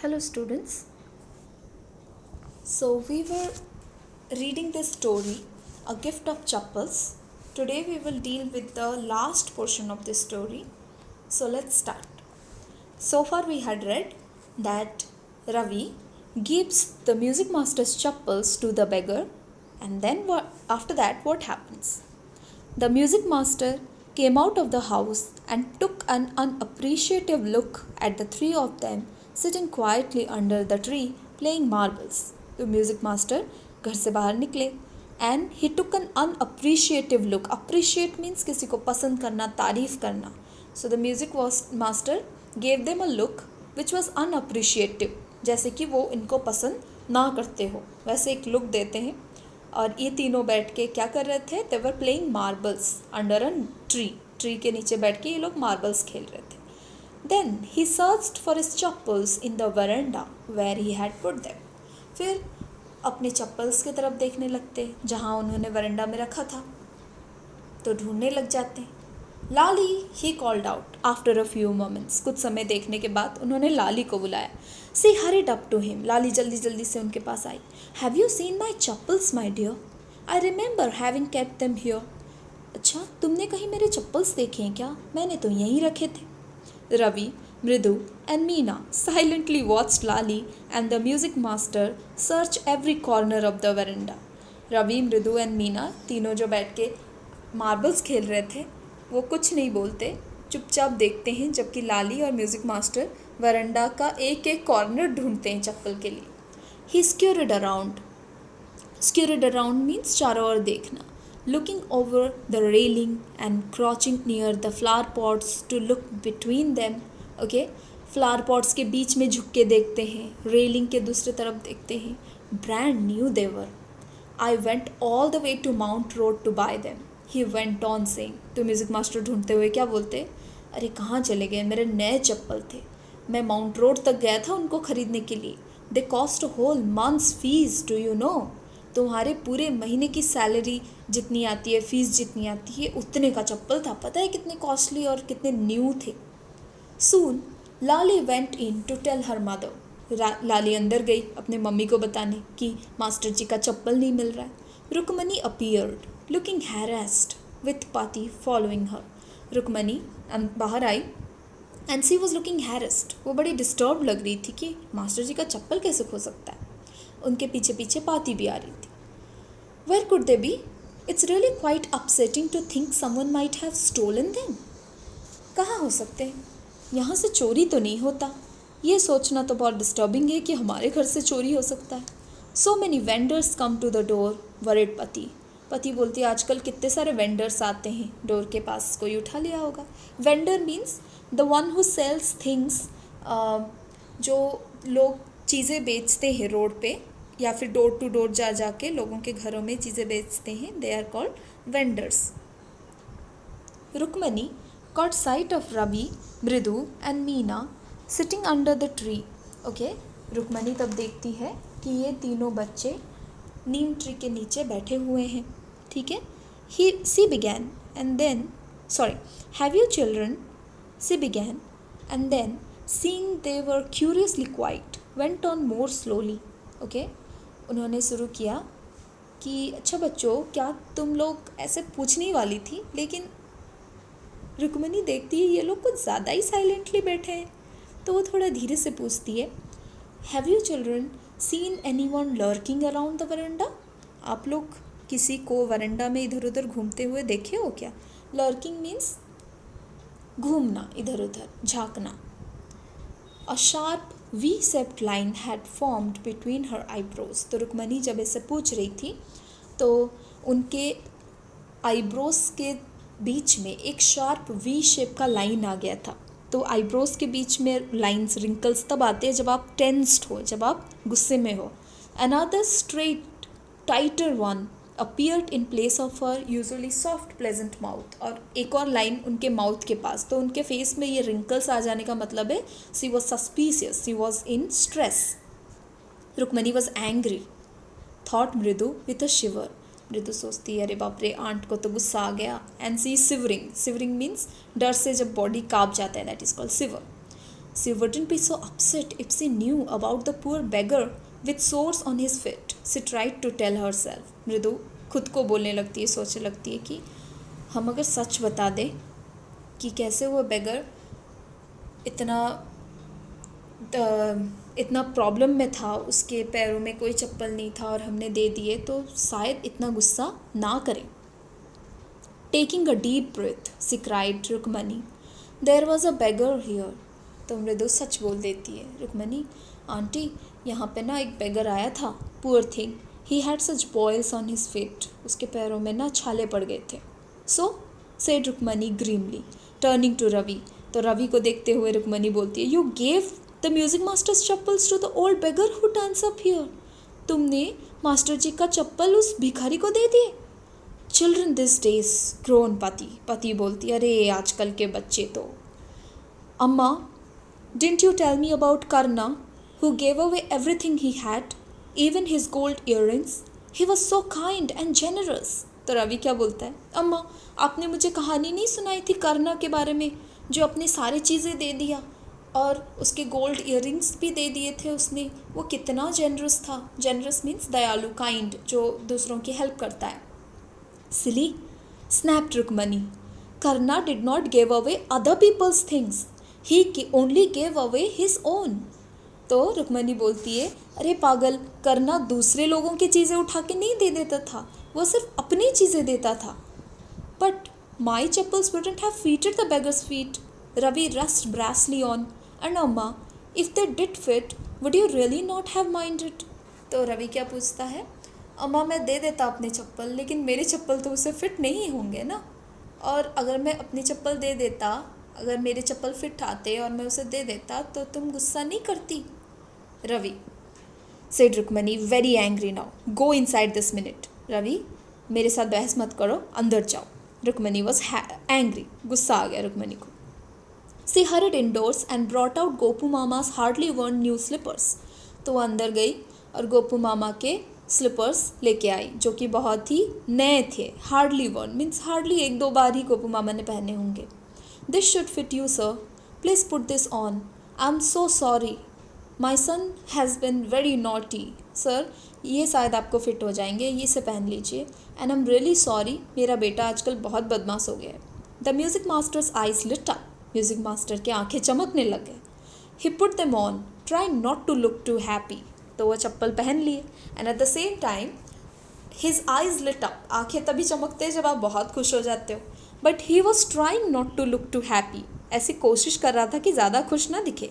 Hello, students. So, we were reading this story, A Gift of Chappals. Today, we will deal with the last portion of this story. So, let's start. So far, we had read that Ravi gives the music master's chappals to the beggar, and then after that, what happens? The music master came out of the house and took an unappreciative look at the three of them sitting quietly under the tree playing marbles. The music master घर से बाहर निकले and he took an unappreciative look. Appreciate means किसी को पसंद करना, तारीफ करना. So the music master gave them a look which was unappreciative. जैसे कि वो इनको पसंद ना करते हो वैसे एक लुक देते हैं. और ये तीनों बैठ के क्या कर रहे थे? They were playing marbles under a tree के नीचे बैठ के ये लोग मार्बल्स खेल रहे थे. Then he searched for his chappals in the veranda where he had put them. फिर अपने चप्पल्स की तरफ देखने लगते जहाँ उन्होंने वरांडा में रखा था. तो ढूंढने लग जाते. Lali he called out after a few moments. कुछ समय देखने के बाद उन्होंने लाली को बुलाया. She hurried up to him. Lali जल्दी जल्दी से उनके पास आई. Have you seen my chappals my dear? I remember having kept them here. अच्छा, तुमने कहीं मेरे चप्पल्स देखे हैं क्या? मैंने तो यहीं रखे थे. Ravi, Mridu and Meena silently watched Lalli and the music master search every corner of the veranda. Ravi, Mridu and Meena तीनों जो बैठ के मार्बल्स खेल रहे थे वो कुछ नहीं बोलते, चुपचाप देखते हैं जबकि लाली और म्यूज़िक मास्टर वरांडा का एक एक कॉर्नर ढूंढते हैं चप्पल के लिए. He scurried around. Scurried around means चारों ओर देखना. Looking over the railing and crouching near the flower pots to look between them. Okay, flower pots के बीच में झुक के देखते हैं, रेलिंग के दूसरी तरफ देखते हैं. ब्रांड न्यू देवर. I went all the way to Mount Road to buy them. He went on saying. तो म्यूज़िक मास्टर ढूंढते हुए क्या बोलते? अरे कहाँ चले गए? मेरे नए चप्पल थे, मैं माउंट रोड तक गया था उनको ख़रीदने के लिए. They cost whole month's fees, do you know? तुम्हारे पूरे महीने की सैलरी जितनी आती है, फीस जितनी आती है, उतने का चप्पल था. पता है कितने कॉस्टली और कितने न्यू थे. Soon Lali went in to tell her mother. Lali अंदर गई अपने मम्मी को बताने कि मास्टर जी का चप्पल नहीं मिल रहा है. Rukmini appeared looking harassed with Paati following her. Rukmini बाहर आई and she was looking harassed. वो बड़ी डिस्टर्ब लग रही थी कि मास्टर जी का चप्पल कैसे खो सकता है. उनके पीछे पीछे पाती भी आ रही थी. Where could they be? It's really quite upsetting to think someone might have stolen them. कहाँ हो सकते हैं? यहाँ से चोरी तो नहीं होता. ये सोचना तो बहुत डिस्टर्बिंग है कि हमारे घर से चोरी हो सकता है. So many vendors come to the door worried Patti. Patti बोलती है आजकल कितने सारे वेंडर्स आते हैं डोर के पास, कोई उठा लिया होगा. Vendor means the one who sells things. जो लोग चीज़ें बेचते हैं रोड पे या फिर डोर टू डोर जा जा के लोगों के घरों में चीज़ें बेचते हैं, they are called vendors. Rukmani caught sight of Ravi, Mridu and Meena sitting under the tree. Okay, Rukmani तब देखती है कि ये तीनों बच्चे नीम ट्री के नीचे बैठे हुए हैं. ठीक है. She began and then, sorry, have you children? She began and then, seeing they were curiously quiet, went on more slowly. Okay, उन्होंने शुरू किया कि अच्छा बच्चों, क्या तुम लोग ऐसे पूछने वाली थी, लेकिन रुक्मणी देखती है ये लोग कुछ ज़्यादा ही साइलेंटली बैठे हैं, तो वो थोड़ा धीरे से पूछती है, have you children seen any one lurking around the वरांडा? आप लोग किसी को वरांडा में इधर उधर घूमते हुए देखे हो क्या? लर्किंग मीन्स घूमना, इधर उधर झांकना. A sharp V shaped line had formed between her eyebrows. तो रुक्मणी जब ऐसे पूछ रही थी तो उनके आईब्रोज के बीच में एक शार्प वी शेप का लाइन आ गया था. तो आईब्रोज के बीच में लाइंस, रिंकल्स तब आते हैं जब आप टेंस्ड हो, जब आप गुस्से में हो. Another straight tighter one appeared in place of her usually soft pleasant mouth. और एक और लाइन उनके माउथ के पास. तो उनके फेस में ये रिंकल्स आ जाने का मतलब है she was suspicious, she was in stress. Rukmini was angry, thought Mridu with a shiver. Mridu सोचती है अरे बाप रे, आंट को तो गुस्सा आ गया. And she shivering. Shivering means डर से जब बॉडी काँप जाता है, that is called shiver. She wouldn't be so upset if she knew about the poor beggar with sores on his feet. She tried to tell herself. मृदु खुद को बोलने लगती है, सोचने लगती है कि हम अगर सच बता दें कि कैसे वो बेगर इतना प्रॉब्लम में था, उसके पैरों में कोई चप्पल नहीं था और हमने दे दिए, तो शायद इतना गुस्सा ना करें. Taking a deep breath, she cried, Rukmani, there was a beggar here. तो मृदु सच बोल देती है. रुकमनी, आंटी, यहाँ पे ना एक बेगर आया था. Poor thing, he had such boils on his feet. उसके पैरों में ना छाले पड़ गए थे. So, said Rukmani grimly, turning to Ravi. तो रवि को देखते हुए रुकमनी बोलती है, you gave the music master's chappals to the old beggar who turns up here. तुमने मास्टर जी का चप्पल उस भिखारी को दे दिए. चिल्ड्रन दिस डेज, ग्रोन पति बोलती, अरे आजकल के बच्चे तो. Amma, didn't you tell me about Karna who gave away everything he had, even his gold earrings. He was so kind and generous. तो रवि क्या बोलता है, अम्मा आपने मुझे कहानी नहीं सुनाई थी करना के बारे में, जो अपनी सारी चीज़ें दे दिया और उसके गोल्ड इयररिंग्स भी दे दिए थे उसने. वो कितना जेनरस था. जेनरस मीन्स दयालु, काइंड, जो दूसरों की हेल्प करता है. Silly, snapped Rukmani. Karna did not give away other people's things. He only gave away his own. तो रुक्मणी बोलती है, अरे पागल, करना दूसरे लोगों की चीज़ें उठा के नहीं दे देता था, वो सिर्फ अपनी चीज़ें देता था. But my chappals wouldn't have fitted the beggar's feet. Ravi rushed brassly on. And Amma, if they did fit, would you really not have minded? तो रवि क्या पूछता है, अम्मा मैं दे देता अपने चप्पल, लेकिन मेरे चप्पल तो उसे फिट नहीं होंगे ना. और अगर मैं अपनी चप्पल दे देता, अगर मेरे चप्पल फिट आते और मैं उसे दे देता, तो तुम गुस्सा नहीं करती. Ravi, said Rukmani very angry, now go inside this minute. Ravi, मेरे साथ बहस मत करो, अंदर जाओ. रुक्मणी वॉज एंग्री, गुस्सा आ गया रुक्मणी को. She hurried indoors and brought out Gopu Mama's hardly worn new slippers. तो वो अंदर गई और गोपू मामा के स्लीपर्स लेके आई, जो कि बहुत ही नए थे. हार्डली वर्न मीन्स हार्डली एक दो बार ही गोपू मामा ने पहने होंगे. This should fit you sir, please put this on. I am so sorry, my son has been very naughty. Sir, ये शायद आपको फिट हो जाएंगे, ये से पहन लीजिए. And I am really sorry, मेरा बेटा आजकल बहुत बदमाश हो गया है. The music master's eyes lit up. Music master के आंखें चमकने लग गए. He put them on, try not to look too happy. तो वह चप्पल पहन लिए. And at the same time his eyes lit up. आंखें तभी चमकते हैं जब आप बहुत खुश हो जाते हो. But he was trying not to look too happy. ऐसी कोशिश कर रहा था कि ज़्यादा खुश ना दिखे.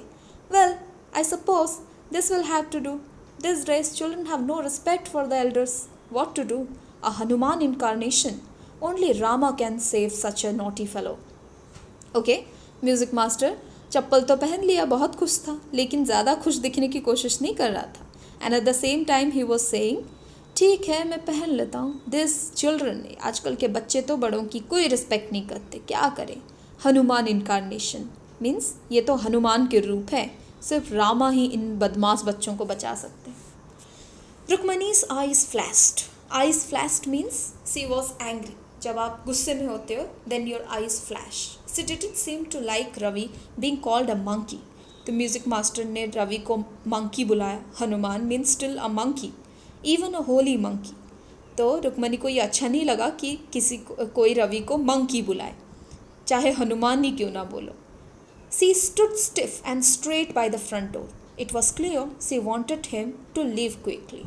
Well, I suppose this will have to do. This days children have no respect for the elders. What to do? A Hanuman incarnation. Only Rama can save such a naughty fellow. Okay, music master चप्पल तो पहन लिया, बहुत खुश था, लेकिन ज़्यादा खुश दिखने की कोशिश नहीं कर रहा था. And at the same time he was saying, ठीक है मैं पहन लेता हूँ. दिस चिल्ड्रन, आजकल के बच्चे तो बड़ों की कोई रिस्पेक्ट नहीं करते, क्या करें. हनुमान इनकारनेशन मीन्स ये तो हनुमान के रूप है, सिर्फ रामा ही इन बदमाश बच्चों को बचा सकते हैं. Rukmini's eyes flashed. Eyes flashed means she was angry. जब आप गुस्से में होते हो, then your eyes flash. She didn't seem to like Ravi being called a monkey. तो म्यूज़िक मास्टर ने रवि को मंकी बुलाया. Hanuman means still a monkey, even a holy monkey. तो रुक्मणी को ये अच्छा नहीं लगा कि कोई रवि को मंकी बुलाए, चाहे हनुमान ही क्यों ना बोलो. She stood stiff and straight by the front door. It was clear she wanted him to leave quickly.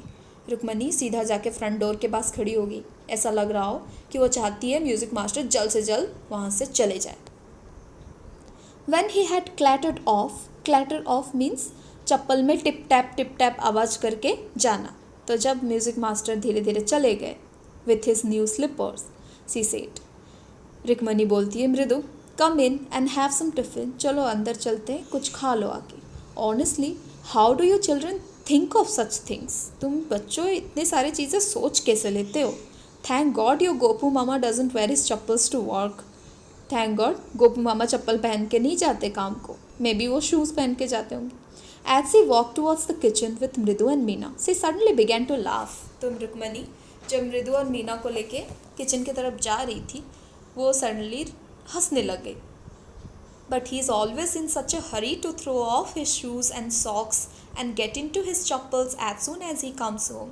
Rukmani सीधा जाके फ्रंट डोर के पास खड़ी होगी. ऐसा लग रहा हो कि वो चाहती है म्यूज़िक मास्टर जल्द से जल्द वहाँ से चले जाए. When he had clattered off, clatter off means चप्पल में टिप टैप आवाज़ करके जाना. तो जब म्यूज़िक मास्टर धीरे धीरे चले गए with his new slippers, she said. Rukmini बोलती है, मृदु come in and have some tiffin. चलो अंदर चलते हैं, कुछ खा लो आके. Honestly, how do you children think of such things? तुम बच्चों इतने सारी चीज़ें सोच कैसे लेते हो? Thank God your Gopu Mama doesn't wear his chappals to work. Thank God Gopu Mama चप्पल पहन के नहीं जाते काम को, मे बी वो शूज़ पहन के जाते होंगे. As she walked towards the kitchen with Mridu and Meena, she suddenly began to laugh. तो रुक्मणी जब मृदु और मीना को लेके किचन की तरफ जा रही थी, वो सडनली हंसने लग गई. but he is always in such a hurry to throw off his shoes and socks and get into his chappals as soon as he comes home.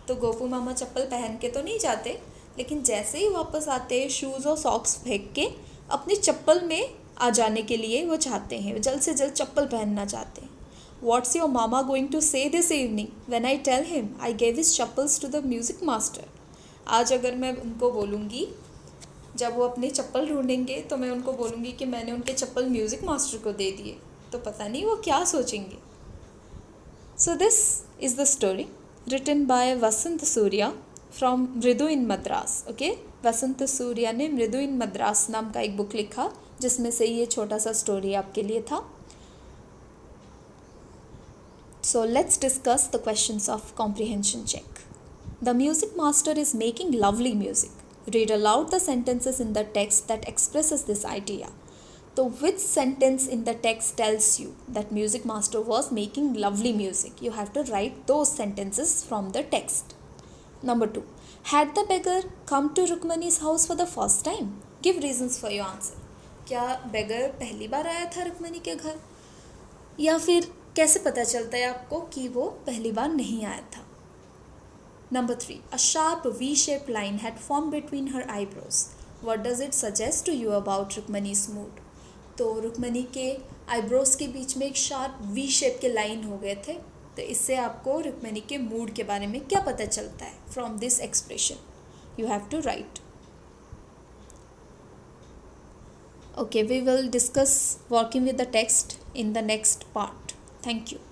तो गोपू मामा चप्पल पहन के तो नहीं जाते, लेकिन जैसे ही वापस आते हैं शूज़ और सॉक्स फेंक के अपनी चप्पल में आ जाने के लिए वो चाहते हैं, जल्द से जल्द चप्पल पहनना चाहते हैं. What's your mama going to say this evening when I tell him I gave his chappals to the music master? आज अगर मैं उनको बोलूँगी, जब वो अपनी चप्पल ढूंढेंगे तो मैं उनको बोलूँगी कि मैंने उनके चप्पल म्यूज़िक मास्टर को दे दिए, तो पता नहीं वो क्या सोचेंगे. So this is the story written by Vasant Surya from Mridu in Madras. Okay, Vasant Surya ने मृदु इन मद्रास नाम का एक बुक लिखा जिसमें से ये छोटा सा स्टोरी आपके लिए था. So let's discuss the questions of comprehension check. The music master is making lovely music. Read aloud the sentences in the text that expresses this idea. So which sentence in the text tells you that music master was making lovely music? You have to write those sentences from the text. Number 2. Had the beggar come to Rukmani's house for the first time? Give reasons for your answer. क्या beggar पहली बार आया था रुक्मणी के घर, या फिर कैसे पता चलता है आपको कि वो पहली बार नहीं आया था. Number 3. A sharp V-shaped line had formed between her eyebrows. What does it suggest to you about Rukmani's mood? तो रुक्मणी के आईब्रोज के बीच में एक शार्प वी शेप के लाइन हो गए थे, तो इससे आपको रुक्मणी के मूड के बारे में क्या पता चलता है. From this expression you have to write. Okay, we will discuss working with the text in the next part. Thank you.